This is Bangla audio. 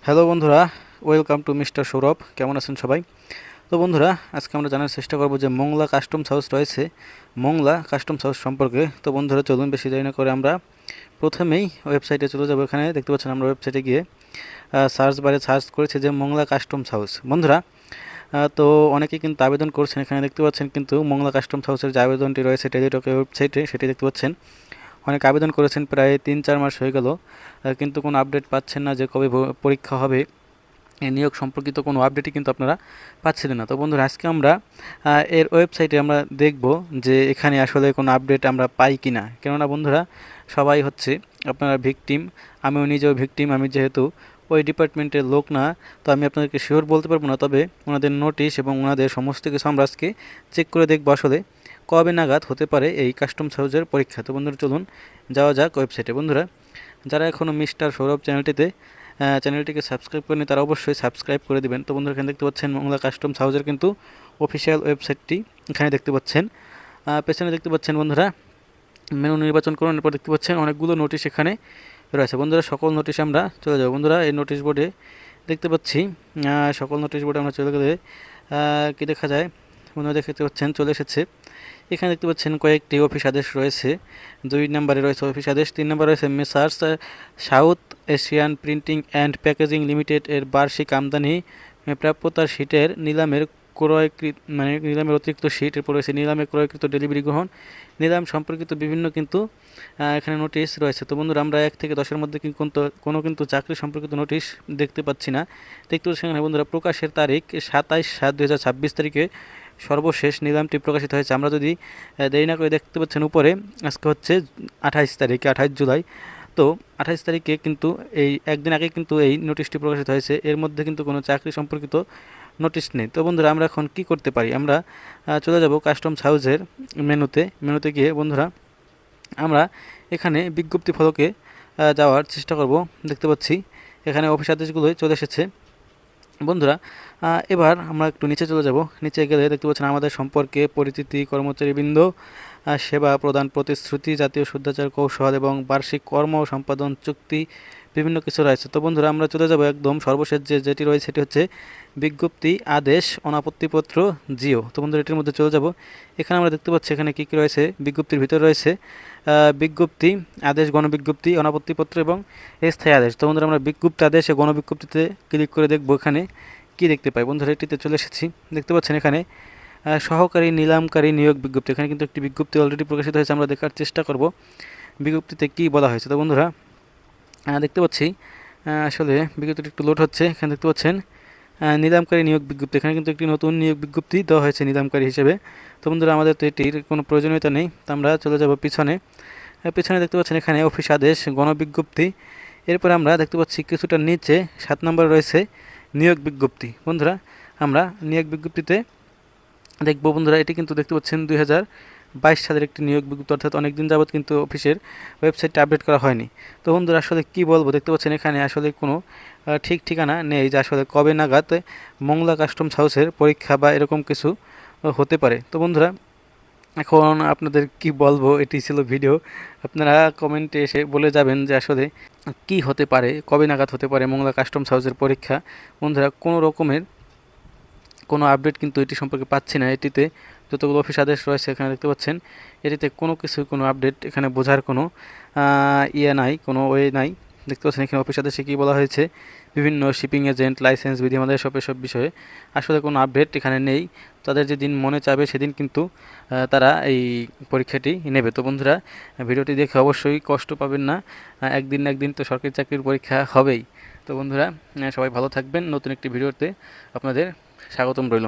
হ্যালো বন্ধুরা, ওয়েলকাম টু মিস্টার সৌরভ। কেমন আছেন সবাই? তো বন্ধুরা, আজকে আমরা জানার চেষ্টা করব যে মোংলা কাস্টমস হাউস রয়েছে, মোংলা কাস্টমস হাউস সম্পর্কে। তো বন্ধুরা চলুন, বেশি দেরি না করে আমরা প্রথমেই ওয়েবসাইটে চলে যাব। এখানে দেখতে পাচ্ছেন আমরা ওয়েবসাইটে গিয়ে সার্চ বারে সার্চ করেছি যে মোংলা কাস্টমস হাউস। বন্ধুরা, তো অনেকেই কিন্তু আবেদন করছেন। এখানে দেখতে পাচ্ছেন কিন্তু মোংলা কাস্টমস হাউসের যে আবেদনটি রয়েছে টেলিটকের ওয়েবসাইটে, সেটি দেখতে পাচ্ছেন। অনেক আবেদন করেছেন, প্রায় 3-4 মাস হয়ে গেল, কিন্তু কোনো আপডেট পাচ্ছেন না যে কবে পরীক্ষা হবে। এই নিয়োগ সম্পর্কিত কোনো আপডেটই কিন্তু আপনারা পাচ্ছিলেন না। তো বন্ধুরা, আজকে আমরা এর ওয়েবসাইটে আমরা দেখব যে এখানে আসলে কোনো আপডেট আমরা পাই কি না। কেননা বন্ধুরা, সবাই হচ্ছে আপনারা ভিকটিম, আমিও নিজেও ভিকটিম। আমি যেহেতু ওই ডিপার্টমেন্টের লোক না, তো আমি আপনাদেরকে শিওর বলতে পারবো না। তবে ওনাদের নোটিশ এবং ওনাদের সমস্ত কিছু আমরা আজকে চেক করে দেখবো আসলে কবে নাগাদ হতে পারে এই কাস্টমস হাউসের পরীক্ষা। তো বন্ধুরা চলুন যাওয়া যাক ওয়েবসাইটে। বন্ধুরা, যারা এখনও মিস্টার সৌরভ চ্যানেলটিকে সাবস্ক্রাইব করেনি, তারা অবশ্যই সাবস্ক্রাইব করে দিবেন। তো বন্ধুরা, এখানে দেখতে পাচ্ছেন মোংলা কাস্টমস হাউসের কিন্তু অফিসিয়াল ওয়েবসাইটটি এখানে দেখতে পাচ্ছেন। পেছনে দেখতে পাচ্ছেন বন্ধুরা, মেনু নির্বাচন করুন, এরপর দেখতে পাচ্ছেন অনেকগুলো নোটিশ এখানে রয়েছে। বন্ধুরা, সকল নোটিশে আমরা চলে যাব। বন্ধুরা, এই নোটিশ বোর্ডে দেখতে পাচ্ছি, সকল নোটিশ বোর্ডে আমরা চলে গেলে কি দেখা যায়, বন্ধুরা দেখতে পাচ্ছেন চলে এসেছে। এখানে দেখতে পাচ্ছেন কয়েকটি অফিস আদেশ রয়েছে। 2 নম্বরে রয়েছে অফিস আদেশ, 3 নম্বরে রয়েছে messrs south Asian printing and packaging limited এর বার্ষিক আমদানি প্রাপ্যতার শীটের নিলামের নিলামের অতিরিক্ত শীট। এরপর রয়েছে নিলামে ক্রয়কৃত ডেলিভারি গ্রহণ, নিলাম সম্পর্কিত বিভিন্ন কিন্তু এখানে নোটিশ রয়েছে। তো বন্ধুরা, আমরা 1 থেকে 10-এর মধ্যে কোনো কিন্তু চাকরি সম্পর্কিত নোটিশ দেখতে পাচ্ছি না। দেখতে পাচ্ছি এখানে বন্ধুরা, প্রকাশের তারিখ 27/7/2026 তারিখে সর্বশেষ নিলামটি প্রকাশিত হয়েছে। আমরা যদি দেরি না করে, দেখতে পাচ্ছেন উপরে আজকে হচ্ছে 28 তারিখে, 28 জুলাই। তো 28 তারিখে কিন্তু এই একদিন আগে কিন্তু এই নোটিশটি প্রকাশিত হয়েছে। এর মধ্যে কিন্তু কোনো চাকরি সম্পর্কিত নোটিশ নেই। তো বন্ধুরা, আমরা এখন কি করতে পারি? আমরা চলে যাব কাস্টমস হাউসের মেনুতে গিয়ে বন্ধুরা আমরা এখানে বিজ্ঞপ্তি ফলকে যাওয়ার চেষ্টা করব। দেখতে পাচ্ছি এখানে অফিস আদেশগুলোই চলে এসেছে। বন্ধুরা, এবার আমরা একটু নিচে চলে যাব। নিচে গেলে দেখতে পাচ্ছেন আমাদের সম্পর্কে, পরিচিতি, কর্মচারীবৃন্দ, সেবা প্রদান প্রতিশ্রুতি, জাতীয় শুদ্ধাচার কৌশল এবং বার্ষিক কর্ম সম্পাদন চুক্তি, বিভিন্ন কিছু রয়েছে। তো বন্ধুরা, আমরা চলে যাব একদম সর্বশেষ যেটি রয়েছে, সেটি হচ্ছে বিজ্ঞপ্তি, আদেশ, অনাপত্তিপত্র, জিও। তো বন্ধুরা, এটির মধ্যে চলে যাব। এখানে আমরা দেখতে পাচ্ছি এখানে কী কী রয়েছে। বিজ্ঞপ্তির ভিতরে রয়েছে বিজ্ঞপ্তি, আদেশ, গণবিজ্ঞপ্তি, অনাপত্তিপত্র এবং স্থায়ী আদেশ। তো বন্ধুরা, আমরা বিজ্ঞপ্তি, আদেশ ও গণবিজ্ঞপ্তিতে ক্লিক করে দেখব এখানে কি দেখতে পাই। বন্ধুরা, এটিতে চলে এসেছি। দেখতে পাচ্ছেন এখানে সহকারী নিলামকারী নিয়োগ বিজ্ঞপ্তি। এখানে কিন্তু একটি বিজ্ঞপ্তি অলরেডি প্রকাশিত হয়েছে। আমরা দেখার চেষ্টা করব বিজ্ঞপ্তিতে কি বলা হয়েছে। তো বন্ধুরা, দেখতে পাচ্ছি আসলে বিজ্ঞপ্তিটি একটু লোড হচ্ছে। এখানে দেখতে পাচ্ছেন নিলামকারী নিয়োগ বিজ্ঞপ্তি। এখানে কিন্তু একটি নতুন নিয়োগ বিজ্ঞপ্তি দেওয়া হয়েছে নিলামকারী হিসেবে। তো বন্ধুরা, আমাদের তো এটির কোনো প্রয়োজনীয়তা নেই। তো আমরা চলে যাব পিছনে। পিছনে দেখতে পাচ্ছেন এখানে অফিস আদেশ, গণবিজ্ঞপ্তি। এরপরে আমরা দেখতে পাচ্ছি কিছুটা নিচে 7 নম্বরে রয়েছে নিয়োগ বিজ্ঞপ্তি। বন্ধুরা, আমরা নিয়োগ বিজ্ঞপ্তিতে দেখব। বন্ধুরা, এটি কিন্তু দেখতে পাচ্ছেন 2022 সালের একটি নিয়োগ বিজ্ঞপ্তি, অর্থাৎ অনেক দিন যাবত কিন্তু অফিসের ওয়েবসাইটটা আপডেট করা হয়নি। তো বন্ধুরা, আসলে কি বলবো, দেখতে পাচ্ছেন এখানে আসলে কোনো ঠিক ঠিকানা নেই যে আসলে কবে নাগাদ মোংলা কাস্টমস হাউসের পরীক্ষা বা এরকম কিছু হতে পারে। তো বন্ধুরা, এখন আপনাদের কি বলবো, এটি ছিল ভিডিও। আপনারা কমেন্টে এসে বলে যাবেন যে আসলে কি হতে পারে, কবে নাগাদ হতে পারে মোংলা কাস্টমস হাউসের পরীক্ষা। বন্ধুরা, কোনো রকমের কোনো আপডেট কিন্তু এটি সম্পর্কে পাচ্ছি না। এটিতে যতগুলো অফিস আদেশ রয়েছে এখানে দেখতে পাচ্ছেন, এটিতে কোনো আপডেট, এখানে বোঝার কোনো নাই, কোনো ওয়ে নাই। দেখতে পাচ্ছেন এখানে অফিস আদেশে কী বলা হয়েছে, বিভিন্ন শিপিং এজেন্ট, লাইসেন্স, বিধিমালা, এসব বিষয়ে আসলে কোনো আপডেট এখানে নেই। তাদের যেদিন মনে চাবে সেদিন কিন্তু তারা এই পরীক্ষাটি নেবে। তো বন্ধুরা, ভিডিওটি দেখে অবশ্যই কষ্ট পাবেন না। একদিন না একদিন তো সরকারি চাকরির পরীক্ষা হবেই। তো বন্ধুরা, সবাই ভালো থাকবেন। নতুন একটি ভিডিওতে আপনাদের স্বাগতম রইল।